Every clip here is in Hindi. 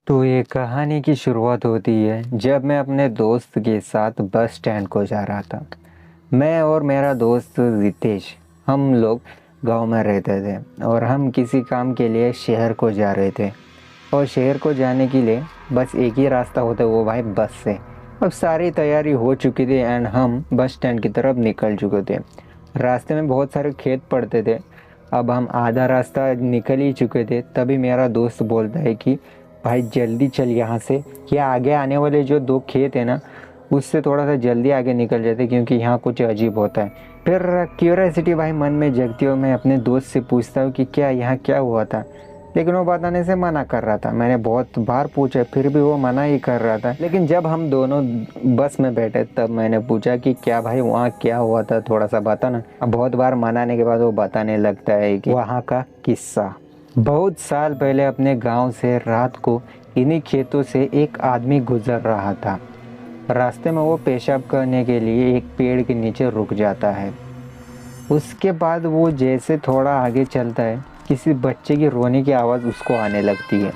तो ये कहानी की शुरुआत होती है जब मैं अपने दोस्त के साथ बस स्टैंड को जा रहा था। मैं और मेरा दोस्त रितेश, हम लोग गांव में रहते थे और हम किसी काम के लिए शहर को जा रहे थे। और शहर को जाने के लिए बस एक ही रास्ता होता है, वो भाई बस से। अब सारी तैयारी हो चुकी थी एंड हम बस स्टैंड की तरफ निकल चुके थे। रास्ते में बहुत सारे खेत पड़ते थे। अब हम आधा रास्ता निकल ही चुके थे, तभी मेरा दोस्त बोलता है कि भाई जल्दी चल यहाँ से, क्या आगे आने वाले जो दो खेत है ना, उससे थोड़ा सा जल्दी आगे निकल जाते क्योंकि यहाँ कुछ अजीब होता है। फिर क्यूरियोसिटी भाई मन में जगती और मैं अपने दोस्त से पूछता हूँ कि क्या यहाँ क्या हुआ था, लेकिन वो बताने से मना कर रहा था। मैंने बहुत बार पूछा फिर भी वो मना ही कर रहा था। लेकिन जब हम दोनों बस में बैठे तब मैंने पूछा कि क्या भाई वहाँ क्या हुआ था, थोड़ा सा बता ना। अब बहुत बार मनाने के बाद वो बताने लगता है कि वहाँ का किस्सा। बहुत साल पहले अपने गांव से रात को इन्हीं खेतों से एक आदमी गुजर रहा था। रास्ते में वो पेशाब करने के लिए एक पेड़ के नीचे रुक जाता है। उसके बाद वो जैसे थोड़ा आगे चलता है, किसी बच्चे की रोने की आवाज़ उसको आने लगती है।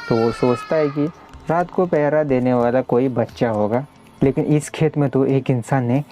तो वो सोचता है कि रात को पहरा देने वाला कोई बच्चा होगा। लेकिन इस खेत में तो एक इंसान ने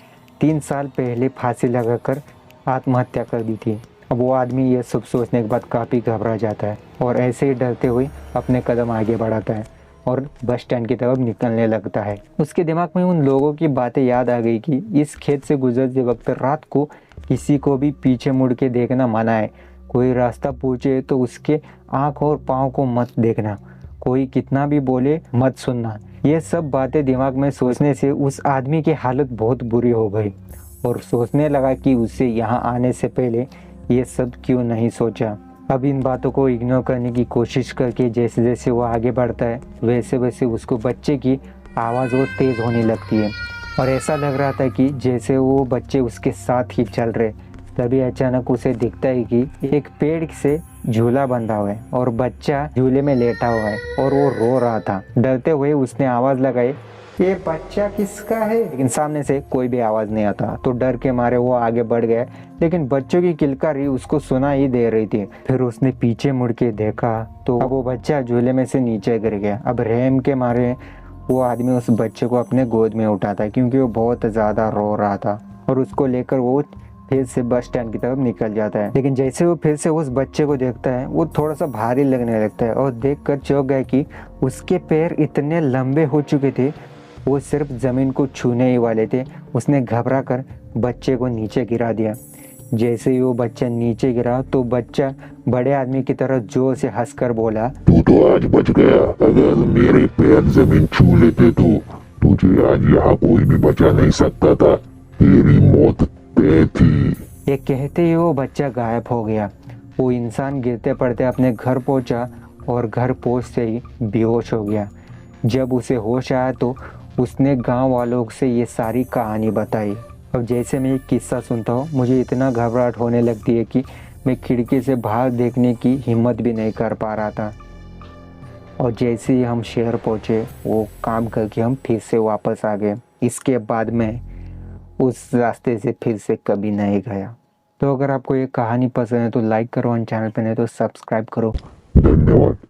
3 साल पहले फांसी लगाकर आत्महत्या कर दी थी। अब वो आदमी ये सब सोचने के बाद काफ़ी घबरा जाता है और ऐसे ही डरते हुए अपने कदम आगे बढ़ाता है और बस स्टैंड की तरफ निकलने लगता है। उसके दिमाग में उन लोगों की बातें याद आ गई कि इस खेत से गुजरते वक्त रात को किसी को भी पीछे मुड़ के देखना मना है। कोई रास्ता पूछे तो उसके आँख और पाँव को मत देखना, कोई कितना भी बोले मत सुनना। ये सब बातें दिमाग में सोचने से उस आदमी की हालत बहुत बुरी हो गई और सोचने लगा कि उसे यहाँ आने से पहले ये सब क्यों नहीं सोचा। अब इन बातों को इग्नोर करने की कोशिश करके जैसे जैसे वो आगे बढ़ता है वैसे वैसे उसको बच्चे की आवाज़ और तेज़ होने लगती है और ऐसा लग रहा था कि जैसे वो बच्चे उसके साथ ही चल रहे। तभी अचानक उसे दिखता है कि एक पेड़ से झूला बंधा हुआ है और बच्चा झूले में लेटा हुआ है और वो रो रहा था। डरते हुए उसने आवाज़ लगाई, ये बच्चा किसका है? लेकिन सामने से कोई भी आवाज़ नहीं आता। तो डर के मारे वो आगे बढ़ गया, लेकिन बच्चों की किलकारी उसको सुना ही दे रही थी। फिर उसने पीछे मुड़ के देखा तो अब वो बच्चा झूले में से नीचे गिर गया। अब रहम के मारे वो आदमी उस बच्चे को अपने गोद में उठाता है क्योंकि वो बहुत ज़्यादा रो रहा था और उसको लेकर वो फिर से बस स्टैंड की तरफ निकल जाता है। लेकिन जैसे वो फिर से उस बच्चे को देखता है वो थोड़ा सा भारी लगने लगता है और देखकर चौंक गया कि उसके पैर इतने लंबे हो चुके थे वो सिर्फ ज़मीन को छूने ही वाले थे। उसने घबरा कर बच्चे को नीचे गिरा दिया। जैसे ही वो बच्चा नीचे गिरा तो बच्चा बड़े आदमी की तरह जोर से हंसकर बोला, तू तो आज बच गया। अगर मेरे पैर जमीन छू लेते तो तुझे आज यहाँ कोई भी बचा नहीं सकता था। तेरी मौत तय थी। ये कहते ही वो बच्चा गायब हो गया। वो इंसान गिरते पड़ते अपने घर पहुंचा और घर पहुंचते ही बेहोश हो गया। जब उसे होश आया तो उसने गांव वालों से ये सारी कहानी बताई। अब जैसे मैं ये किस्सा सुनता हूँ मुझे इतना घबराहट होने लगती है कि मैं खिड़की से बाहर देखने की हिम्मत भी नहीं कर पा रहा था। और जैसे ही हम शहर पहुँचे वो काम करके हम फिर से वापस आ गए। इसके बाद मैं उस रास्ते से फिर से कभी नहीं गया। तो अगर आपको ये कहानी पसंद है तो लाइक करो, और चैनल पे नहीं तो सब्सक्राइब करो। धन्यवाद।